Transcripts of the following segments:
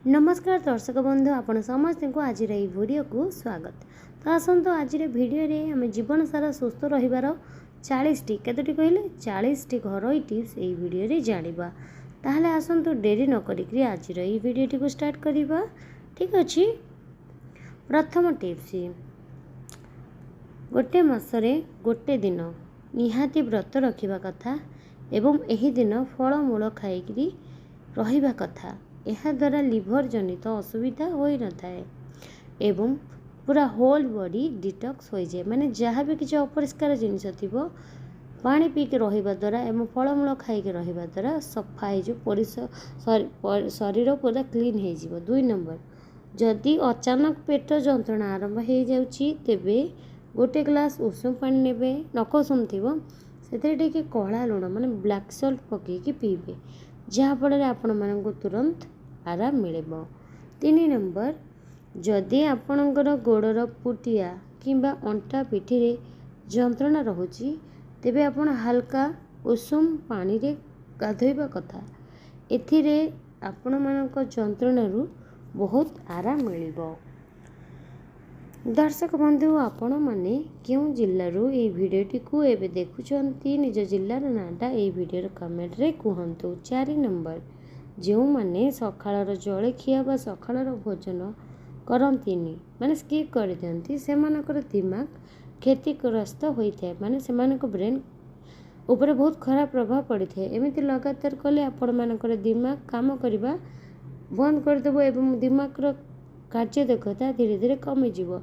नमस्कार दर्शक बंधु आपण समस्त को आज वीडियो को स्वागत। तो आसतु आज वीडियो रे आम जीवन सारा सुस्थ रहिबार 40 टी केतोटी कहले 40 टी घरोई टिप्स एई वीडियो रे जानिबा। ताहले आसतु डेरी न करिकरी आज एई वीडियो को स्टार्ट करिबा। ठीक अछि। प्रथम टिप्स गोटे मासरे गोटे दिन निहाती व्रत रखिबा कथा एवं एही दिन फल मूल खाइकरी रहिबा कथा। यह द्वारा लिभर जनित असुविधा हो न थाए एवं पूरा होल बॉडी डिटॉक्स हो जाए। माने जहाँ भी किसी अपरिष्कार जिनिस थिबो पानी पीके रहिबा द्वारा एवं फलमूल खाइके रहिबा द्वारा सफा हो शरीर पूरा क्लीन हो जिवो। 2 नंबर जदि अचानक पेट जंत्रणा आरंभ हो जाउची तेबे गोटे ग्लास उषुम पानी नेबे। नकसुम थिबो सेते टिके कला लुण माने ब्लैक सॉल्ट पकेकी पीबे जहाँफल आपण मानक तुरंत आराम मिले। 3 नंबर जदि आपणकर गोड़र पुटिया किंबा अंटा पिठी रे जंत्रणा रहुची तेबे आपण हल्का उषुम पानी रे गाधोइबा कथा। एथिरे आपण मानक जंत्रणा रु बहुत आराम मिलिबो। दर्शक बंधु आपण माने क्यों जिल्लारू ए वीडियोटी को एबे देखुचंती निज जिल्लार नाटा ए वीडियोर कमेंट रे कुहंतु। 4 नंबर जो माने सकाळर जळखिया बा सकाळर भोजन करंतीनी माने स्किप कर दियंती सेमानकर दिमाग क्षतिग्रस्त होइथे। माने सेमानक ब्रेन ऊपर बहुत खराब प्रभाव पड़ी थे। एमिति लगातार कले आपण मानकर दिमाग काम करबा बंद कर देबो एवं दिमागर कार्य दक्षता धीरे धीरे कमी जीवो।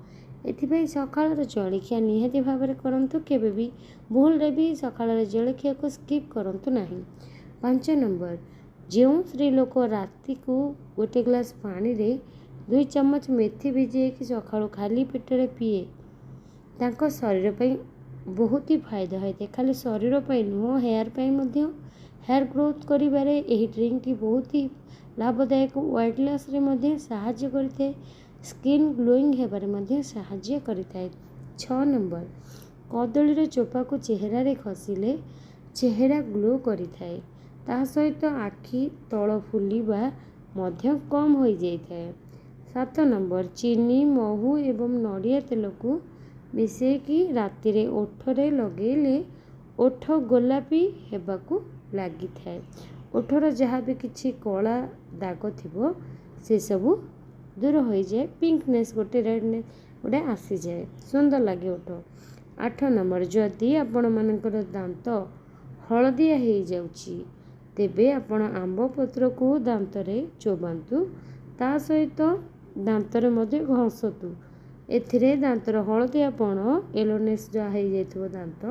एथिपई सकाळर जळखिया निहाती भाबरे करंतु। केबे भी भूल रे भी सकाळर जळखिया को स्किप करंतु नाही। 5 नंबर जो स्त्री लोक राति को गोटे ग्लास पानी रे 2 चम्मच मेथी भिजे कि सकाळु खाली पेटरे पिए तांको शरीर पई बहुत ही फायदा होइते। खाली शरीर पई नुह हेयर पई मध्य हेयर ग्रोथ करिबारे एही ड्रिंक टी बहुत ही लाभदायक। वेट लॉस रे मध्य सहाय्य करिते। स्किन ग्लोइंग हेबारे मध्य सहाय्य करिताय। 6 नंबर कदलीर चोपा को चेहरा रे खसिले चेहरा ग्लो करिताय। ता सहित आखि तल फुलिबा मध्य कम हो जाइए। 7 नंबर चीनी महू एवं नड़िया तेल को मिसेकी राति रे ओठरे लगेले ओठ गोलापी हेबाकू लगी थाए। ओठर जहाँ भी किछि कला दाग थिबो से सबू दूर हो जाए। पिंकनेस गोटे रेडनेस गोटे आसी जाए सुंदर लगे ओठ। 8 नंबर जदि आपण मानकर दांत हलदिया हो जाउची तेबे आपण आंब पत्र को दांत रे चोबांतु ता सहित दांत रे मध्य घसतु। एथिरे दांतर हलदियापण येलोनेस जहाँ हो जाइथिबो दांत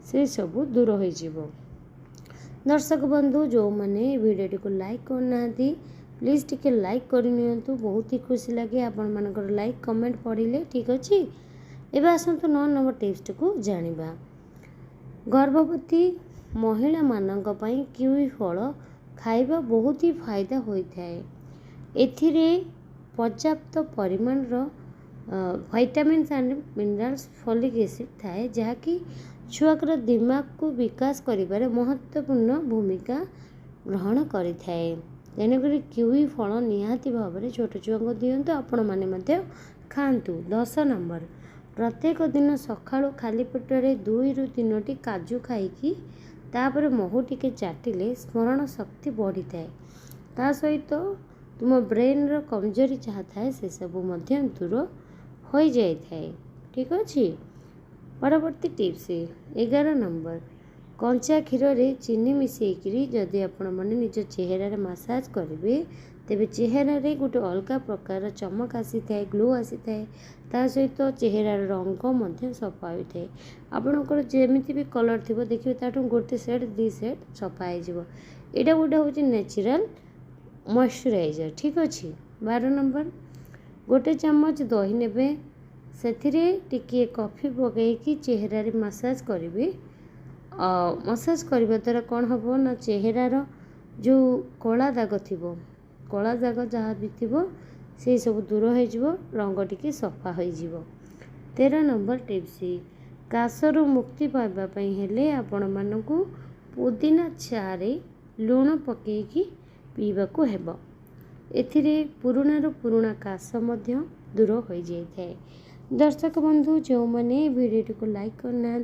से सबू दूर हो जिवो। दर्शक बंधु जो माने वीडियो को लाइक करना प्लीज टिके लाइक करनियंतु बहुत ही खुशी लगे आपण मानकर लाइक कमेंट पढ़िले। ठीक अछि। एबे आसंतु 9 नंबर टिप्स को जानिबा। गर्भवती महिला मानक पई किवी फल खाइबा बहुत ही फायदा होइथाए। एथिरे पर्याप्त परिमाण रो vitamins and minerals folic acid थाए जहाँकि छुआकर दिमाग को विकास करिबारे महत्वपूर्ण भूमिका ग्रहण करिथाए। तेणुकरी किवी फल निहाती भाव छोट छुआ को दियंतु आपण माने मध्य खांतु। 10 नंबर प्रत्येक दिन सकाळु खाली पेटरे 2 ରୁ 3टी काजू खाइकी तापर महू टिके चाटिले स्मरण शक्ति बढ़ी थाए। ता सहित तुम ब्रेन रो कमजोरी जहाँ थाए से सबू मध्य दूर हो जाए थाए। ठीक अछि। परवर्ती टिप्स 11 नंबर कंचा क्षीर रे चीनी मिसेकरी जदि आपण माने निज चेहरा रे मसाज करिवे तेबे चेहरा रे गोटे अलग प्रकार चमक आसी थाए ग्लो आसी थाए। ता सहित चेहरार रंग मध्य सफा होइथे। आपणकर जेमिति भी कलर थिबो देखिबे ताठू गोटे सेट 2 सेट सफा हो जिवो। एटा गोटे होची नेचुरल मॉइस्चराइजर। ठीक अछि। 12 नंबर गोटे चम्मच दही नेबे सेथिरे टिके कॉफी पकेकी चेहरा रे मसाज करिवे। मसाज करबा द्वारा कौन हबो ना चेहरार जो कला दाग थिबो कला दाग जहाँ भी थिबो से सब दूर हो जिवो रंग टिके सफा हो जिवो। 13 नंबर टिप्स कासरू मुक्ति पाइबा पई हेले आपण मानकू पुदीना चा रे लूण पकेकी पीबा को हेबो। एथिरे पुराणारू पुराणा काश मध्य दूर हो जाए। दर्शक बंधु जो मैंने वीडियो को लाइक करना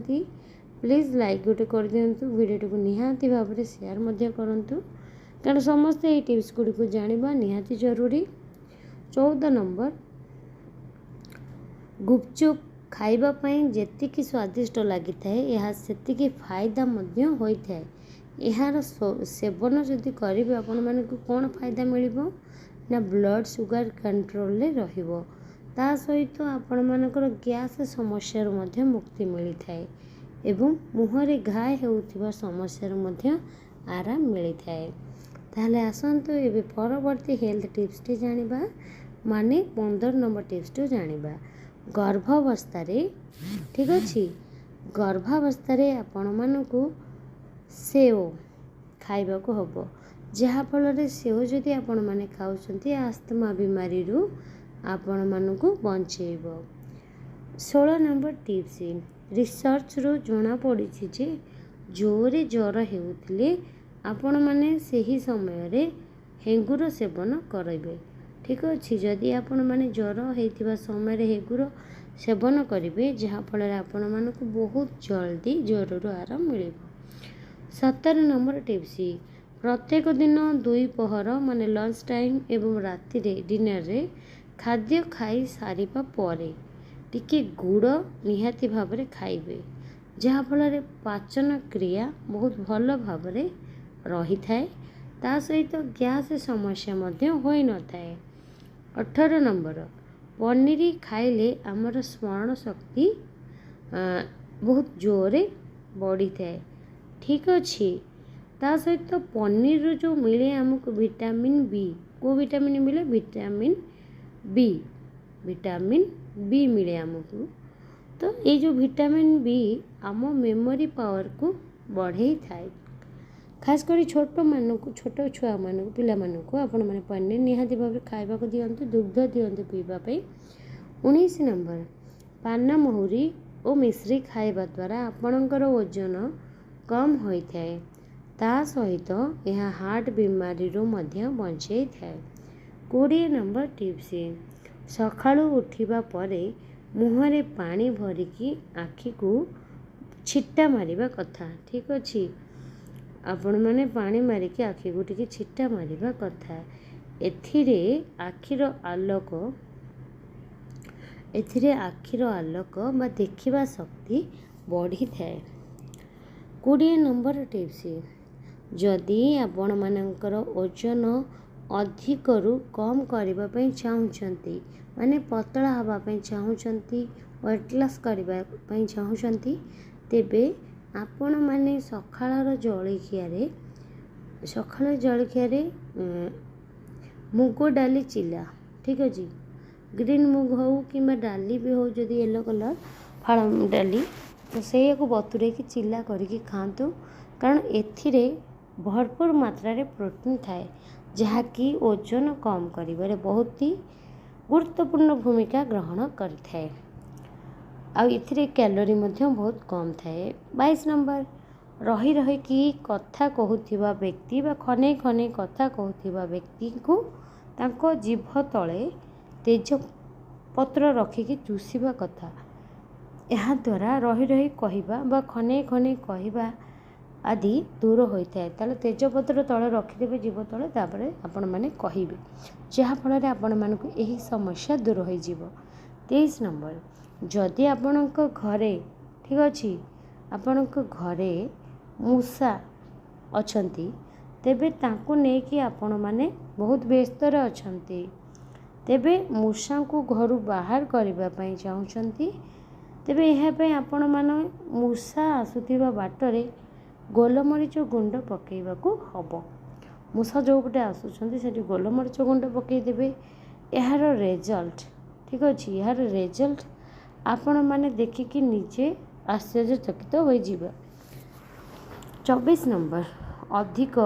प्लीज़ लाइक गोटे कर दिंतु। वीडियो को निहाती भाव में शेयर मध्य करंतु कारण समस्ते ये टिप्स गुड़ी को जानिबा निहाती जरूरी। 14 नंबर गुपचुप खाइबा पई जेतिकी स्वादिष्ट लगी थाए यह सेतिकी फायदा मध्य होई थाए। यार सेवन जदि करेंगे आपण मानक कौन फायदा मिलिबो ना ब्लड सुगर कंट्रोल रे रहिबो। ता सहित आपण मानकर गैस समस्या मध्य मुक्ति मिली थाए एवं मुहरे घाय हेउथिबा समस्या मध्य आराम मिली थाए। ताहले आसंतु एबे परवर्ती हेल्थ टिप्स टी जानिबा माने 15 नंबर टिप्स टी जानिबा। गर्भावस्था रे ठीक अछि गर्भावस्था रे आपण मानकू सेव खाइबा को हबो जहाँफल सेव जदि आपण माने खाउछंती आस्थमा बीमारी रू आपण मानकू बंचेइबो। 16 नंबर टिप्स रिसर्च रो जना पड़ी जे जोरे ज्वर हेउथिले आपण माने सही समय रे हेंगुर सेवन करेंगे। ठीक अच्छे जदि आपण माने ज्वर हेइथिबा समय रे हेंगुर सेवन करेंगे जहाँफल आपण मानकू बहुत जल्दी ज्वर रू आराम मिलिबो। 17 नंबर टिप्स प्रत्येक दिन 2 पहर माने लंच टाइम एवं राति रे डिनर रे खाद्य खाई सारिबा परे टिके गुड़ निहाती भाव में खाइबे जहाँफल पाचन क्रिया बहुत भल भाव में रही थाए ता सहित गैस समस्या मध्य होई न थाए। 18 नंबर पनीर खाइले आमर स्मरण शक्ति बहुत जोरे बढ़ी थाए। ठीक अच्छे ता सहित पनीर जो मिले आमको विटामिन बी को विटामिन मिले विटामिन बी मिले आमको। तो ये जो विटामिन बी आम मेमोरी पावर को बढ़े थाए खास कर छोट मानक छोट छुआ मानक पिला मानक आपण माने पनीर निहाती भाव खाइबा को दियंतु दुग्ध दियंतु पीबा पे। 19 नंबर पान महुरी और मिश्री खाइबा द्वारा आपणकर ओजन कम होई थाए ता सहित यह हार्ट बीमारी रो मध्य बंचई थाए। 20 नंबर टिप्स सकाळु उठिबा परे मुहरे पानी भरिकी आखि को छिट्टा मारिबा कथा। ठीक अच्छे आपण माने पानी मारिकी आखि को टिके छिट्टा मारिबा कथा। एथिरे आखिर आलोक बा देखिबा शक्ति बढ़ी थाए। 20 नंबर टिप्स जदि आपण मानकर ओजन अधिक रु कम करबा पई चाहुचंती माने पतला हवा पई चाहुचंती वेट लॉस करबा पई चाहुचंती तेबे आपण माने सखाळर जळखिया रे मुग डाली चिला ठीक अछि ग्रीन मुग हो कि डाली भी हो जदि येलो कलर फार्म डाली तो से को बतुरे की चिल्ला करके खातु कारण एथिरे भरपूर मात्रा रे प्रोटीन थाए जहाँकि ओजन कम करिबारे बहुत ही गुरुत्वपूर्ण भूमिका ग्रहण करिथाए आ इथिरे कैलोरी मध्य बहुत कम थाए। 22 नंबर रही रही कि कथा कहूथिबा व्यक्ति बा खने खने कथा कहूथिबा व्यक्ति को तांको जीभ तले तेज पत्र रखिकी चूसिबा कथा। यहाँ द्वारा रही रही कहवा बा खने खने कहवा आदि दूर होता है ताले तेजपत्र तले रखिदेवे जीव तले तापरे आपण माने कहिबे जहाँफल आपण मानक यही समस्या दूर हो। 23 नंबर जदि आपणक घरे ठीक अच्छे आपणक घरे मूषा अछंती तेबे तांको नेकी आपण माने बहुत व्यस्तर अछंती तेबे मूषा को घरु बाहर करबा पई चाहुचंती तेबे यह पे आपण माने मूषा आसुथिबा बाटरे गोलमरीच गुंड पकेइबा को हबो। मूषा जो पटे आसुचंती सेठी गोलमरीच गुंड पकेइ देबे यार रिजल्ट ठीक अच्छे यार रिजल्ट आपण माने देखिकी निजे आश्चर्यचकित हो जिबा। 24 नंबर अधिक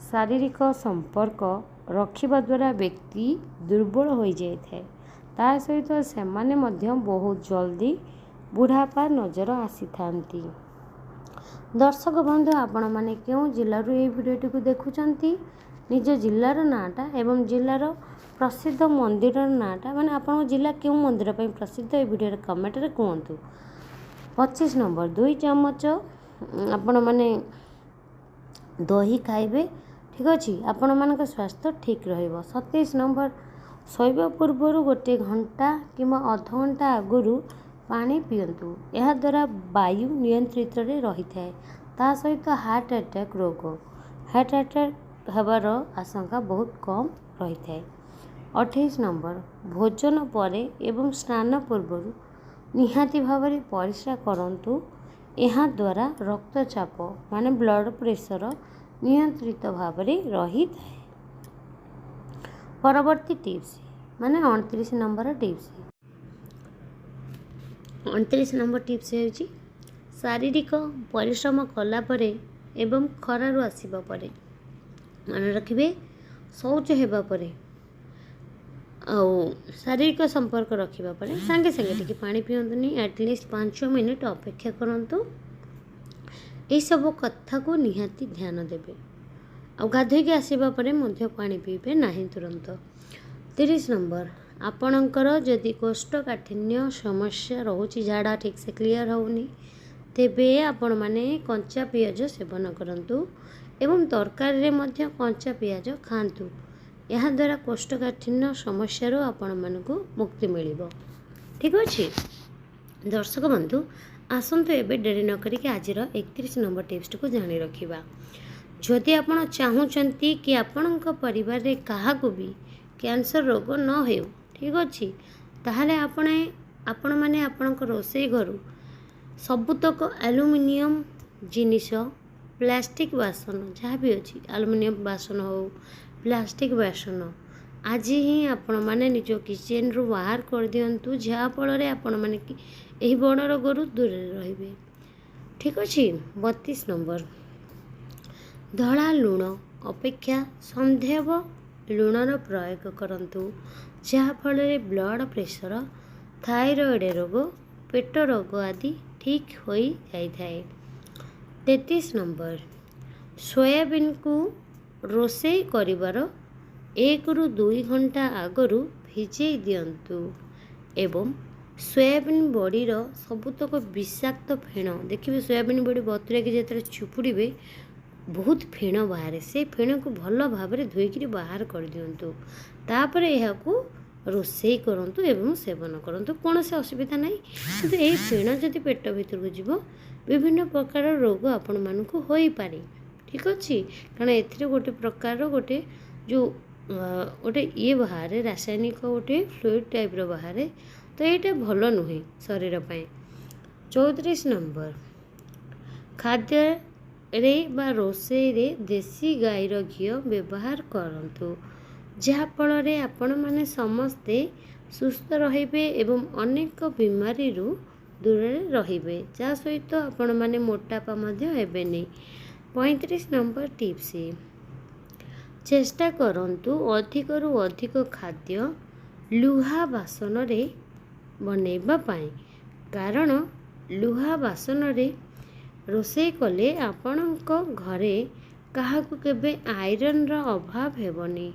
शारीरिक संपर्क रखिबा द्वारा व्यक्ति दुर्बल हो जाए ता सहित सेमाने मध्य बहुत जल्दी बुढ़ापा नजर आसी थांती। दर्शक बंधु आपण माने क्यों जिल्लारू ये भिडियोटी को देखुचंती निज जिल्लार नाटा एवं जिल्लार प्रसिद्ध मंदिर नाटा माने आपन जिला क्यों मंदिर पे प्रसिद्ध ए वीडियो कमेंट रे कहतु। 25 नंबर 2 चमच आपण माने दही खाइबे ठीक अच्छे आपण मान स्वास्थ्य ठीक रहिबो। 27 नंबर शोइबा पूर्वर गोटे घंटा कि अध घंटा आगु पानी पियंतु यह द्वारा वायु नियंत्रित रही था ता सहित हार्ट अटैक हबार आशंका बहुत कम रही था। 28 नंबर भोजन परे एवं स्नान पूर्वर निहाती भाव परिस्रा करंतु यहाँ द्वारा रक्तचाप माने ब्लड प्रेशर नियंत्रित भाव रही था। परवर्ती टिप्स माने 29 नंबर टिप्स 29 नंबर टिप्स होची शारीरिक परिश्रम कला परे एवं खरारु आसीबा परे मन रखिबे शौच हेबा परे शारीरिक संपर्क रखिबा परे संगे संगे टिके पानी पियंतुनी एटलिस्ट 5 मिनिट अपेक्षा करंतु। ए सब कथा को निहाती ध्यान देबे आ गाधोई के आसीबा परे मध्य पानी पीबे नाही तुरंत। 30 नंबर आपणकर जदि कोष्ठकाठिन्य समस्या रोची झाड़ा ठीक से क्लियर होनी तेबे आपण माने कंचा पियाज सेवन करंतु एवं तरकारी रे मध्य कंचा पियाज खांतु यहाँ द्वारा कोष्ठकाठिन्य समस्या आपण मानकु मुक्ति मिलिबो। ठीक अछि दर्शक बंधु आसंतु एबे डेरी न करी आज 31 नंबर टिप्स को जानी रखिबा। जदि आपण चाहूचंती कि आपणक परिवार रे काहाकु भी कैंसर रोग न हेउ ठीक अछि ताहले आपण माने आपणक रोसई घरु सबुतक एल्युमिनियम जिनिस प्लास्टिक बासन जहाँ भी अच्छी एल्युमिनियम बासन हो प्लास्टिक बासन आज ही आपण माने निज किचन रु बाहर कर दियंतु जहाँ फल आपण माने कि एही बड़ रोगरु दूर रहिबे। ठीक अछि 32 नंबर धड़ा लुण अपेक्षा संधेव लुणर प्रयोग करंतु जहाँ फल ब्लड प्रेशर थायरॉइड रोग पेट रोग आदि ठीक हो जाए। 33 नंबर सोयाबीन को रोसई करिवार 1 ରୁ 2 घंटा आगरू भिजई दियंतु एवं सोयाबीन बड़ीर सबुतक विषाक्त फेण देखिए सोयाबीन बड़ी बतुरा कि जो चुपुड़े बहुत फेण बाहर से फेण को भल भाव धोईक बाहर कर दियंतु तापर यह रोसई करंतु एवं सेवन करंतु कौन से असुविधा नहीं किंतु यही फेण जदि पेट भीतर को जीव विभिन्न प्रकार रोग आपण मानक हो पारे। ठीक अच्छे कारण ए गोटे प्रकार गोटे जो गोटे ये बाहर रासायनिक गोटे फ्लूइड टाइप रो बाहर तो यहाँ भल नुहे शरीर पाए। 34 नंबर खाद्य रे बा रोसई रे देसी गाईर घी व्यवहार करंतु जहाँ फल आपण माने समस्ते सुस्थ रहिबे एवं अनेक बीमारी रु दूर रहिबे जा सहित आपण माने मोटापा मध्य हेबे नहीं। 35 नंबर टिप्स चेष्टा करंतु अधिक रु अधिक खाद्य लुहा बासन रे बनैबा पाए कारण लुहा बासन रे रोसई कले आपणक घरे काहाकु केबे आयरन रो अभाव हेबनी।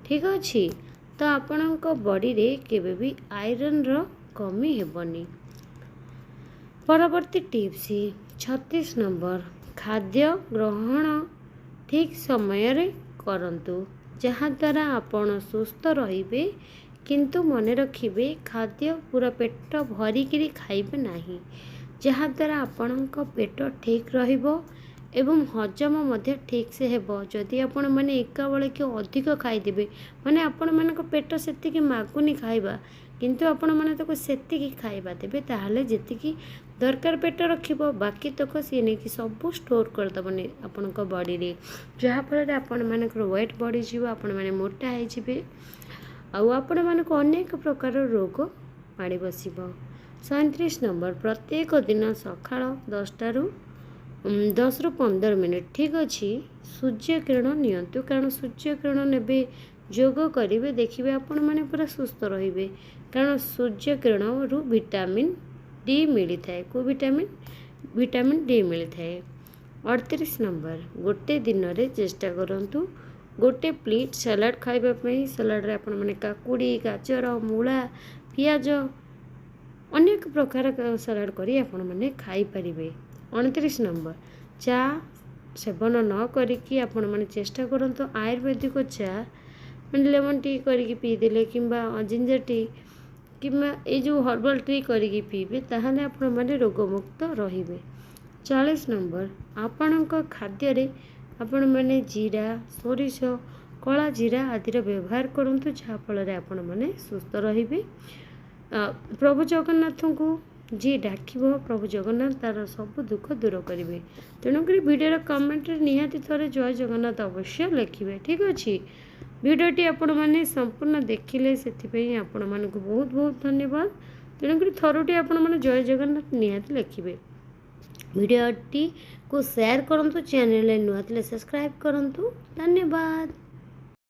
ठीक अछि तो आपणक बॉडी रे केबे भी आयरन रो कमी हेबनी। परवर्ती टिप्स 36 नंबर खाद्य ग्रहण ठीक समय रे करंतु जहाँ द्वारा आपण सुस्थ रहिबे किंतु मन रखिबे खाद्य पूरा पेट भरिकी खाइबे नाही जहाँ द्वारा आपणक पेट ठीक रहिबो एवं हजम मध्य ठीक से हेबो। जदि आपण माने एका बेले के अधिक खाइदेबे माने आपण मानक पेट सेतिकी मागुनी खाइबा किंतु आपण माने तको सेतिकी खाइबा देबे ताहले जेतिकी दरकार पेट रखिबो बाकी तक सी नहीं कि सब स्टोर करदेबनी आपणक बॉडी रे जहाँ फल आपण मानकर वेट बढ़ी जीव आपण माने मोटा हो जिवे आपण मानक अनेक प्रकार रोग माड़ी बसिबो। 37 नंबर प्रत्येक दिन सकाळ 10 ରୁ 15 मिनिट ठीक अच्छी सूर्य किरण नियंतु कारण सूर्य किरण नेबे योग करेंगे देखिए आपण माने पूरा सुस्थ रहिबे कारण सूर्य किरण रु विटामिन डी मिली थाए को विटामिन डी मिली थाए। 38 नंबर गोटे दिन रे चेष्टा करंतु गोटे प्लेट सलाड खाइबापी सलाड आपण मैंने काकुड़ी गाजर मूला पियाज अनेक प्रकार सलाड करी आपण मैंने खाई पारिबे। 29 नंबर चा सेवन न करिकी आपण मैंने चेष्टा करंतु आयुर्वेदिक चा मैंने लेमन टी करिकी पीदेले किंबा जिंजर टी किंबा ये जो हर्बल टी करिकी पीबे ताहले आपण मैंने रोगमुक्त रहिबे। 40 नंबर आपणक खाद्य रे आपण मैंने जीरा सोरिष कला जीरा आदि व्यवहार करंतु जहाँफल आपण मैंने सुस्थ रहिबे। प्रभु जगन्नाथ को जी डाक प्रभु जगन्नाथ तार सब दुख दूर करेंगे। तेणुक भिडियो कमेंट निहाती थोड़े जय जगन्नाथ अवश्य लिखे। ठीक अच्छे भिडियोटी आपण मैंने संपूर्ण देखिले से आपण मानक बहुत बहुत धन्यवाद। तेणुक थरुटी आपण मैंने जय जगन्नाथ निहाती लिखे। भिडियोटी को शेयर करंतु चैनल नुआ सब्सक्राइब करंतु। धन्यवाद।